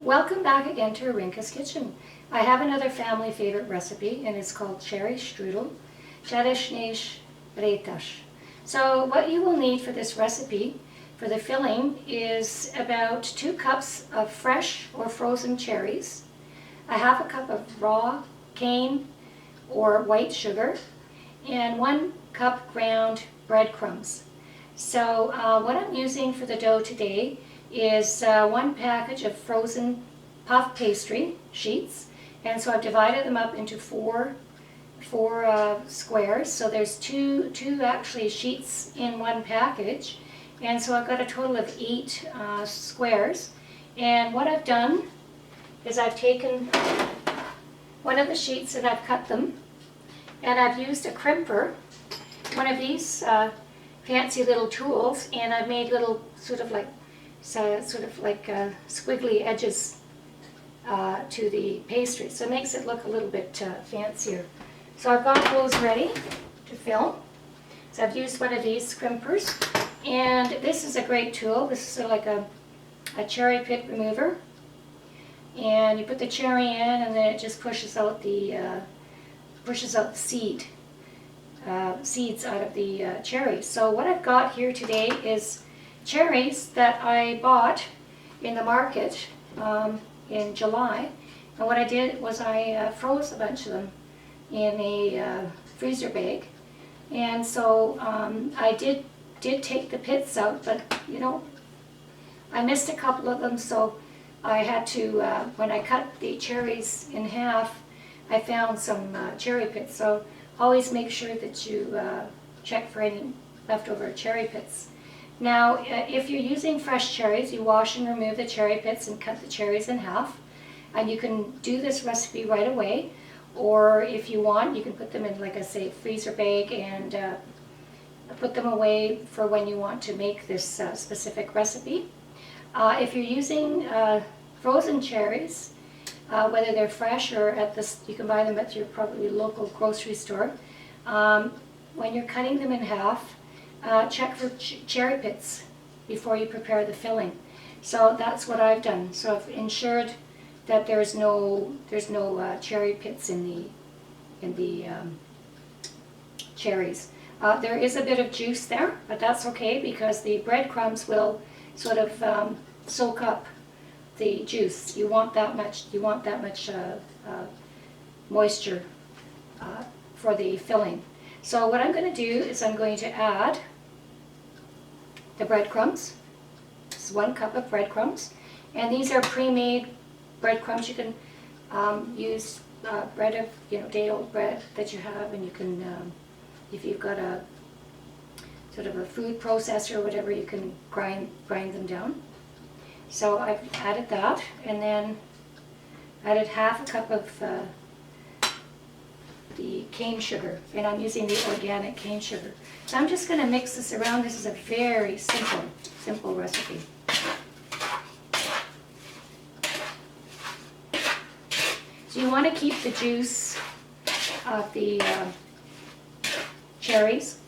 Welcome back again to Arinka's Kitchen. I have another family favorite recipe and it's called cherry strudel, CSERESZNYÉS RÉTES. So what you will need for this recipe for the filling is about 2 cups of fresh or frozen cherries, a half a cup of raw cane or white sugar, and 1 cup ground breadcrumbs. So what I'm using for the dough today is 1 package of frozen puff pastry sheets, and so I've divided them up into four squares. So there's two actually sheets in 1 package, and so I've got a total of 8 squares. And what I've done is I've taken one of the sheets and I've cut them, and I've used a crimper, one of these fancy little tools, and I've made little sort of like squiggly edges to the pastry, so it makes it look a little bit fancier. So I've got those ready to fill. So I've used one of these crimpers, and this is a great tool. This is like a cherry pit remover, and you put the cherry in, and then it just pushes out the seeds out of the cherries. So what I've got here today is cherries that I bought in the market in July, and what I did was I froze a bunch of them in a freezer bag, and so I did take the pits out, but you know, I missed a couple of them, so I had to, when I cut the cherries in half, I found some cherry pits. So always make sure that you check for any leftover cherry pits. Now, if you're using fresh cherries, you wash and remove the cherry pits and cut the cherries in half. And you can do this recipe right away, or if you want, you can put them in, like I say, freezer bag and put them away for when you want to make this specific recipe. If you're using frozen cherries, whether they're fresh or you can buy them at your probably local grocery store, when you're cutting them in half, check for cherry pits before you prepare the filling. So that's what I've done. So I've ensured that there's no cherry pits in the cherries. There is a bit of juice there, but that's okay because the breadcrumbs will sort of soak up the juice. You want that much moisture for the filling. So what I'm going to do is I'm going to add the breadcrumbs. This is 1 cup of breadcrumbs, and these are pre-made breadcrumbs. You can use bread of day-old bread that you have, and you can, if you've got a sort of a food processor or whatever, you can grind them down. So I've added that, and then added half a cup of the cane sugar, and I'm using the organic cane sugar. So I'm just going to mix this around. This is a very simple recipe. So you want to keep the juice of the cherries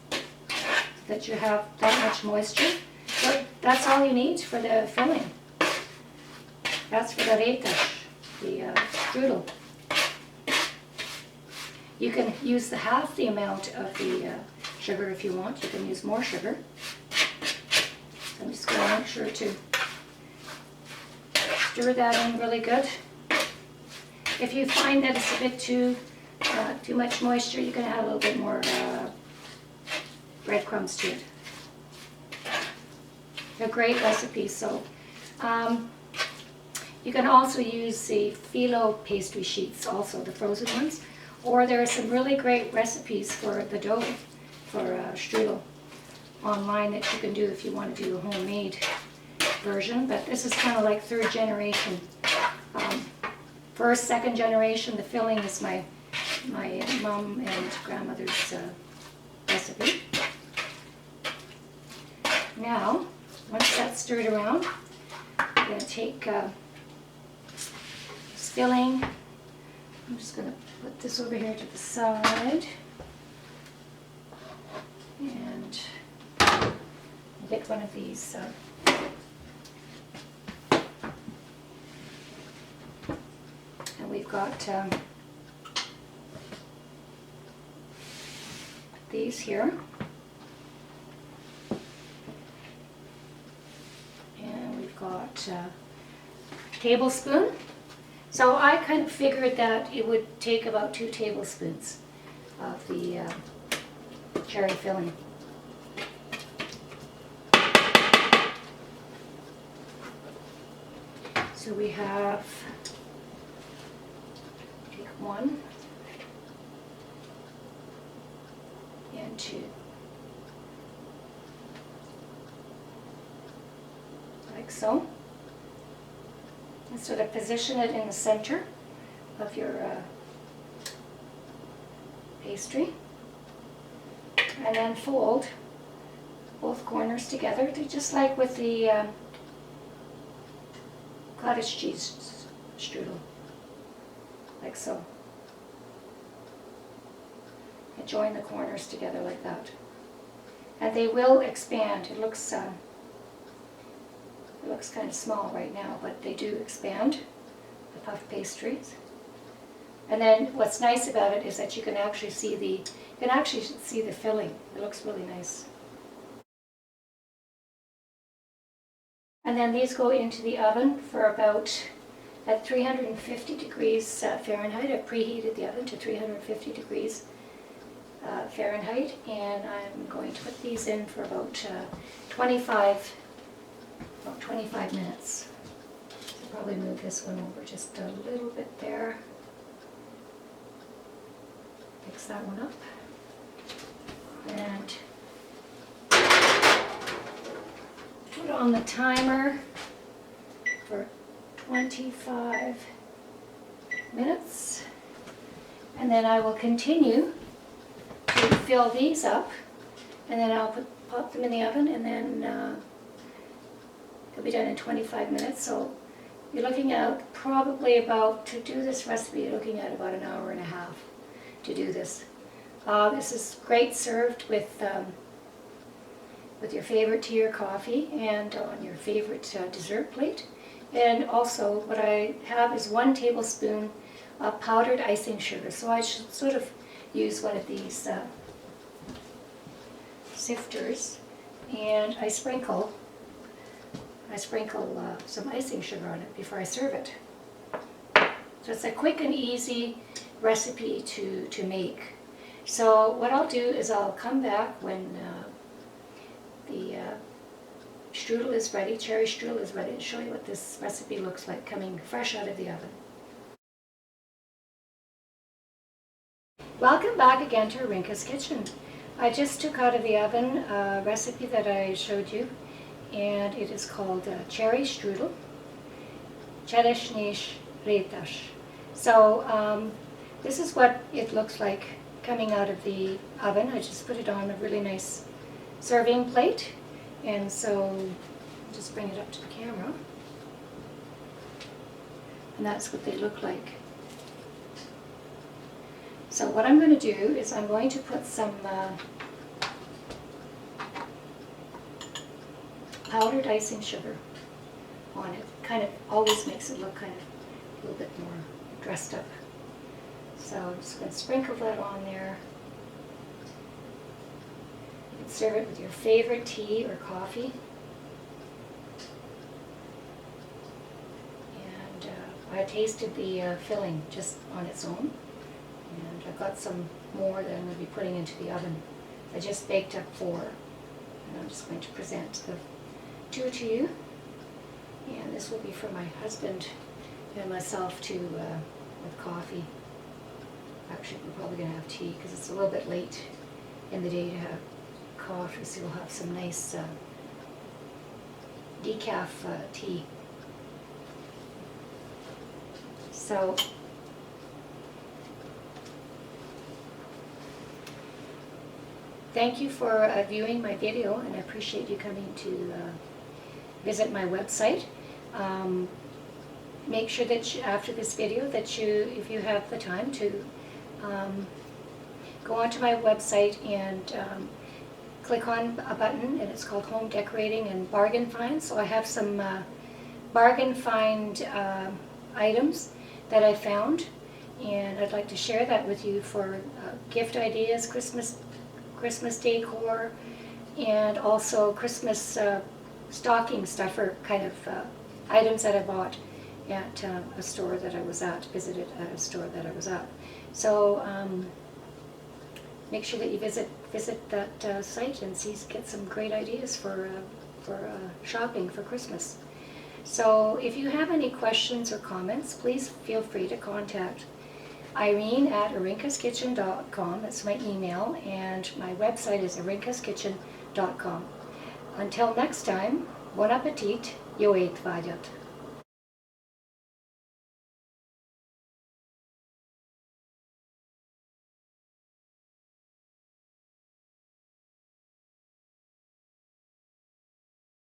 so that you have that much moisture. So that's all you need for the filling. That's for the rétes, the strudel. You can use half the amount of the sugar if you want. You can use more sugar. So I'm just going to make sure to stir that in really good. If you find that it's a bit too much moisture, you can add a little bit more breadcrumbs to it. They're great recipes. So you can also use the phyllo pastry sheets, also the frozen ones. Or there are some really great recipes for the dough, for strudel, online that you can do if you want to do a homemade version. But this is kind of like 3rd generation. 1st, 2nd generation, the filling is my mom and grandmother's recipe. Now, once that's stirred around, I'm going to take this filling. I'm just going to put this over here to the side, and get one of these we've got these here. And we've got a tablespoon. So I kind of figured that it would take about 2 tablespoons of the cherry filling. So we have, take 1 and 2, like so. And sort of position it in the center of your pastry, and then fold both corners together, just like with the cottage cheese strudel, like so. And join the corners together like that. And they will expand. It looks kind of small right now, but they do expand, the puff pastries. And then what's nice about it is that you can actually see the filling. It looks really nice. And then these go into the oven for about at 350 degrees Fahrenheit. I've preheated the oven to 350 degrees Fahrenheit, and I'm going to put these in for about 25 minutes. I'll probably move this one over just a little bit there. Fix that one up. And put on the timer for 25 minutes. And then I will continue to fill these up, and then I'll pop them in the oven, and then it'll be done in 25 minutes. So you're looking at probably about, to do this recipe, you're looking at about an hour and a half to do this. This is great served with your favorite tea or coffee, and on your favorite dessert plate. And also what I have is 1 tablespoon of powdered icing sugar. So I should sort of use one of these sifters, and I sprinkle some icing sugar on it before I serve it. So it's a quick and easy recipe to make. So what I'll do is I'll come back when the strudel is ready, cherry strudel is ready, and show you what this recipe looks like coming fresh out of the oven. Welcome back again to Rinka's Kitchen. I just took out of the oven a recipe that I showed you, and it is called cherry strudel, CSERESZNYÉS RÉTES. So this is what it looks like coming out of the oven. I just put it on a really nice serving plate, and so just bring it up to the camera, and that's what they look like. So what I'm going to do is I'm going to put some powdered icing sugar on it. Kind of always makes it look kind of a little bit more dressed up. So I'm just going to sprinkle that on there. You can serve it with your favorite tea or coffee. And I tasted the filling just on its own. And I've got some more that I'm going to be putting into the oven. I just baked up 4. And I'm just going to present the 2 to you. And this will be for my husband and myself too, with coffee. Actually, we're probably going to have tea because it's a little bit late in the day to have coffee, so we'll have some nice decaf tea. So thank you for viewing my video, and I appreciate you coming to visit my website. Make sure that after this video that if you have the time to go onto my website and click on a button, and it's called Home Decorating and Bargain Find. So I have some bargain find items that I found and I'd like to share that with you for gift ideas, Christmas decor, and also Christmas stocking stuffer kind of items that I bought at a store that I was at, visited at a store that I was at. So make sure that you visit that site and get some great ideas for shopping for Christmas. So if you have any questions or comments, please feel free to contact Irene at arinkaskitchen.com. That's my email, and my website is arinkaskitchen.com. Until next time, bon appetit, jo eet valjat.